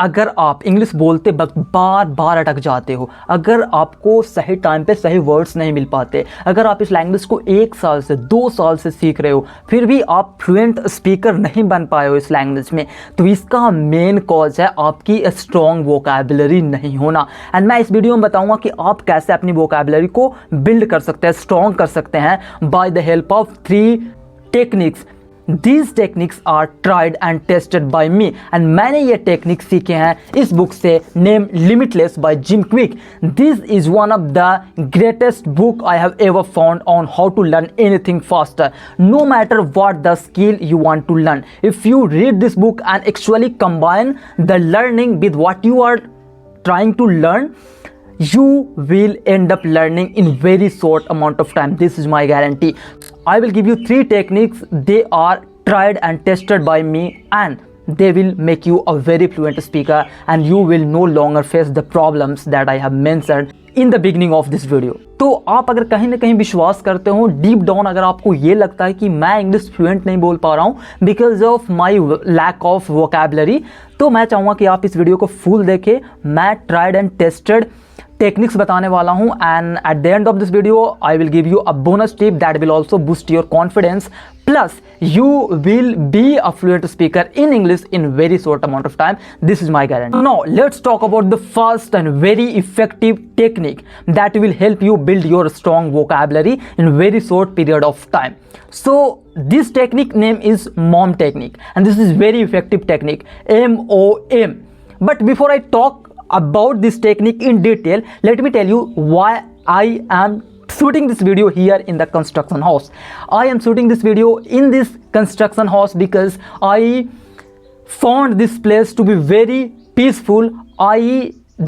अगर आप इंग्लिश बोलते वक्त बार बार अटक जाते हो, अगर आपको सही टाइम पे सही वर्ड्स नहीं मिल पाते, अगर आप इस लैंग्वेज को 1 साल से 2 साल से सीख रहे हो फिर भी आप फ्लुएंट स्पीकर नहीं बन पाए हो इस लैंग्वेज में, तो इसका मेन कॉज है आपकी स्ट्रॉन्ग वोकैबुलरी नहीं होना। एंड मैं इस वीडियो में बताऊंगा कि आप कैसे अपनी वोकैबुलरी को बिल्ड कर सकते हैं, स्ट्रॉन्ग कर सकते हैं by the help of 3 techniques. These techniques are tried and tested by me and मैंने ये टेक्निक सीखे हैं इस बुक से, name limitless by Jim Kwik. This is one of the greatest book I have ever found on how to learn anything faster, no matter what the skill you want to learn. If you read this book and actually combine the learning with what you are trying to learn, you will end up learning in very short amount of time. This is my guarantee. I will give you 3 techniques. They are tried and tested by me and they will make you a very fluent speaker and you will no longer face the problems that I have mentioned in the beginning of this video. तो आप अगर कहीं ना कहीं विश्वास करते हो deep down, अगर आपको ये लगता है कि मैं इंग्लिश फ्लुएंट नहीं बोल पा रहा हूँ because of my lack of vocabulary, तो मैं चाहूँगा कि आप इस वीडियो को फुल देखें। मैं ट्राइड एंड टेस्टेड टेक्निक्स बताने वाला हूँ and at the end of this video I will give you a bonus tip that will also boost your confidence, plus you will be a fluent speaker in English in very short amount of time. This is my guarantee. Now let's talk about the first and very effective technique that will help you build your strong vocabulary in very short period of time. So this technique name is MOM technique and this is very effective technique, MOM. But before I talk about this technique in detail, let me tell you why I am shooting this video here in the construction house. I am shooting this video in this construction house because I found this place to be very peaceful.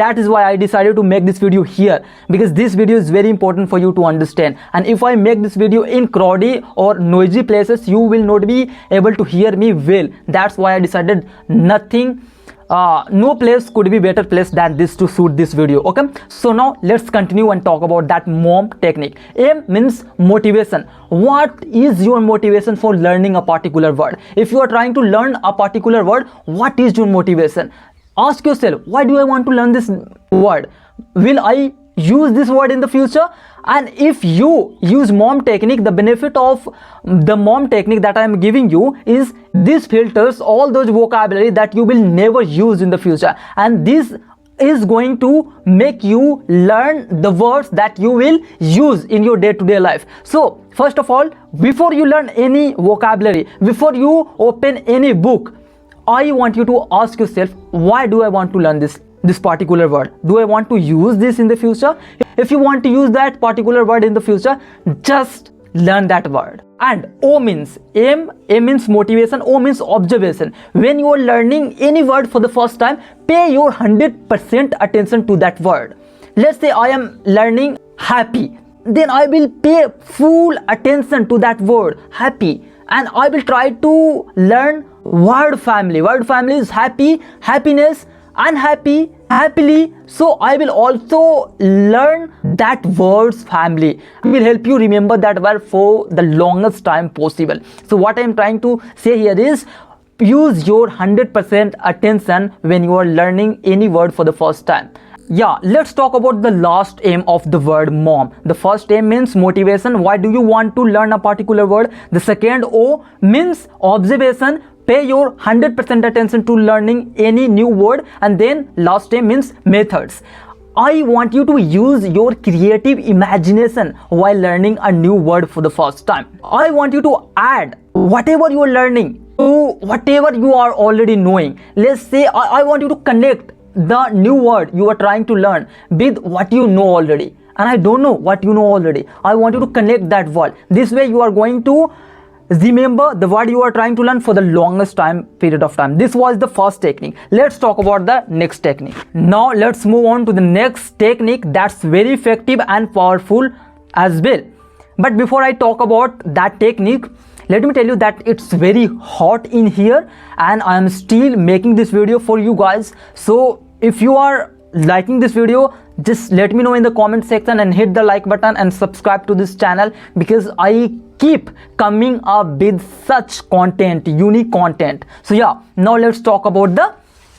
That is why I decided to make this video here, because this video is very important for you to understand. And if I make this video in crowded or noisy places, you will not be able to hear me well. That's why I decided no place could be better place than this to shoot this video. Okay, so now let's continue and talk about that MOM technique. M means motivation. What is your motivation for learning a particular word? If you are trying to learn a particular word, what is your motivation? Ask yourself, why do I want to learn this word? Will I use this word in the future? And if you use MOM technique, the benefit of the MOM technique that I am giving you is this filters all those vocabulary that you will never use in the future, and this is going to make you learn the words that you will use in your day-to-day life. So first of all, before you learn any vocabulary, before you open any book, I want you to ask yourself, why do I want to learn this particular word? Do I want to use this in the future? If you want to use that particular word in the future, just learn that word. And O means M means motivation, O means observation. When you are learning any word for the first time, pay your 100% attention to that word. Let's say I am learning happy, then I will pay full attention to that word happy, and I will try to learn word family. Word family is happy, happiness, unhappy, happily. So I will also learn that words family. It will help you remember that word for the longest time possible. So what I am trying to say here is use your 100% attention when you are learning any word for the first time. Yeah, let's talk about the last M of the word MOM. The first M means motivation. Why do you want to learn a particular word? The second O means observation. Pay your 100% attention to learning any new word. And then last M means methods. I want you to use your creative imagination while learning a new word for the first time. I want you to add whatever you are learning to whatever you are already knowing. Let's say I want you to connect the new word you are trying to learn with what you know already, and I don't know what you know already. I want you to connect that word. This way you are going to remember the word you are trying to learn for the longest period of time. This was the first technique. Let's talk about the next technique. Now let's move on to the next technique that's very effective and powerful as well. But before I talk about that technique, let me tell you that it's very hot in here and I am still making this video for you guys. So if you are liking this video, just let me know in the comment section and hit the like button and subscribe to this channel, because I keep coming up with such content, unique content. So yeah, now let's talk about the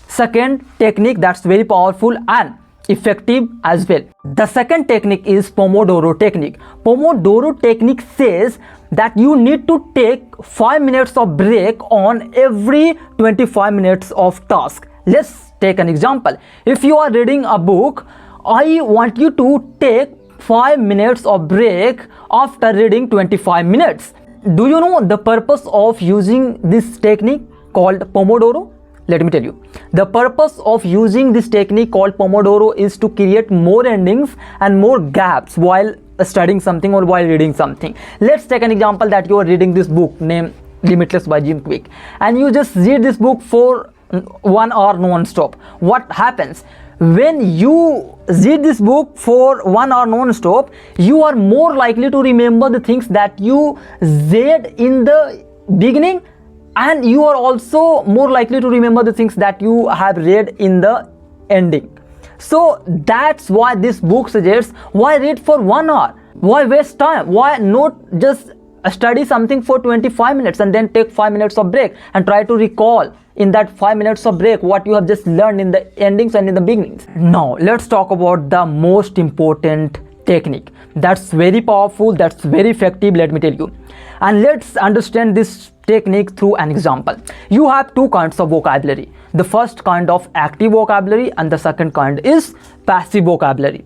second technique that's very powerful and effective as well. The second technique is Pomodoro technique. Pomodoro technique says that you need to take 5 minutes of break on every 25 minutes of task. Let's take an example. If you are reading a book, I want you to take 5 minutes of break after reading 25 minutes. Do you know the purpose of using this technique called Pomodoro? Let me tell you. The purpose of using this technique called Pomodoro is to create more endings and more gaps while studying something or while reading something. Let's take an example that you are reading this book named Limitless by Jim Quick, and you just read this book for 1 hour non-stop. What happens? When you read this book for 1 hour non-stop, you are more likely to remember the things that you read in the beginning, and you are also more likely to remember the things that you have read in the ending. So that's why this book suggests, why read for 1 hour? Why waste time? Why not just study something for 25 minutes and then take 5 minutes of break and try to recall in that 5 minutes of break what you have just learned in the endings and in the beginnings. Now let's talk about the most important technique that's very powerful, that's very effective, let me tell you. And let's understand this technique through an example. You have two kinds of vocabulary. The first kind of active vocabulary and the second kind is passive vocabulary.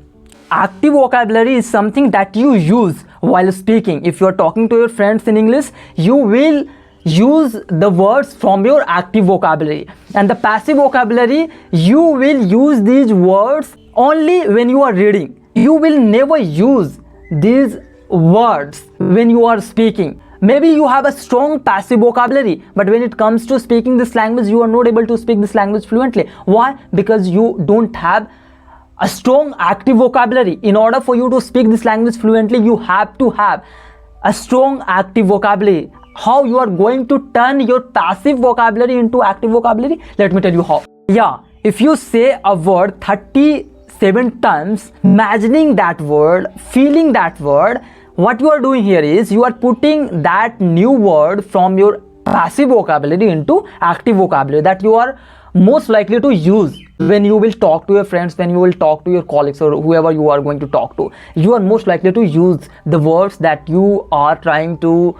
Active vocabulary is something that you use while speaking. If you are talking to your friends in English, you will use the words from your active vocabulary. And the passive vocabulary, you will use these words only when you are reading. You will never use these words when you are speaking. Maybe you have a strong passive vocabulary, but when it comes to speaking this language, you are not able to speak this language fluently. Why? Because you don't have a strong active vocabulary. In order for you to speak this language fluently, you have to have a strong active vocabulary. How you are going to turn your passive vocabulary into active vocabulary? Let me tell you how. Yeah, if you say a word 37 times, imagining that word, feeling that word, what you are doing here is you are putting that new word from your passive vocabulary into active vocabulary that you are most likely to use when you will talk to your friends, when you will talk to your colleagues or whoever you are going to talk to. You are most likely to use the words that you are trying to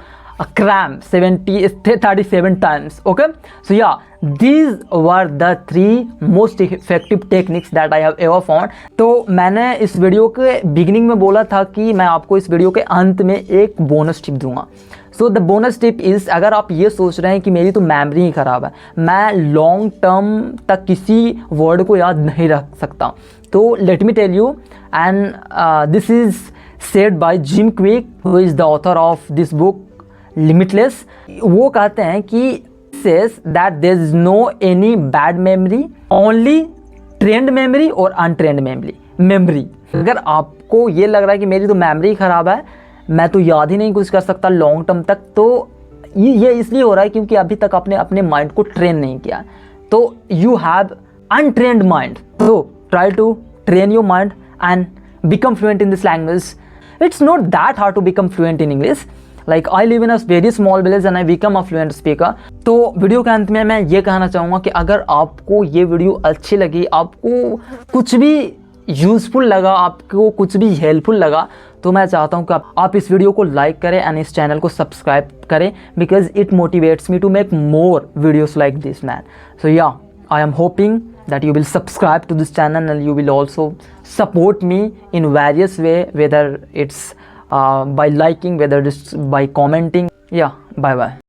cram 37 times. Okay, so yeah, these were the 3 most effective techniques that I have ever found. तो मैंने इस video के beginning में बोला था कि मैं आपको इस वीडियो के अंत में एक बोनस टिप दूंगा. So the bonus tip is, अगर आप ये सोच रहे हैं कि मेरी तो मेमोरी ही ख़राब है, मैं लॉन्ग टर्म तक किसी वर्ड को याद नहीं रख सकता, तो let me tell you, and this is said by Jim Kwik, who is the author of this book limitless. वो कहते हैं कि says that there is no any bad memory, only trained memory और untrained memory. अगर आपको ये लग रहा है कि मेरी तो मेमोरी ख़राब है, मैं तो याद ही नहीं कुछ कर सकता लॉन्ग टर्म तक, तो ये इसलिए हो रहा है क्योंकि अभी तक आपने अपने माइंड को ट्रेन नहीं किया. तो you have untrained mind, so try to train your mind and become fluent in this language. It's not that hard to become fluent in English. Like I live in a very small village and I become a fluent speaker. तो video के अंत में मैं ये कहना चाहूँगा कि अगर आपको ये वीडियो अच्छी लगी, आपको कुछ भी यूज़फुल लगा, आपको कुछ भी हेल्पफुल लगा, तो मैं चाहता हूँ कि आप इस वीडियो को लाइक करें एंड इस चैनल को सब्सक्राइब करें, because it motivates me to make more videos like this man. So yeah, I am hoping that you will subscribe to this channel and you will also support me in various way, whether it's by liking, whether it's by commenting. Yeah, bye bye.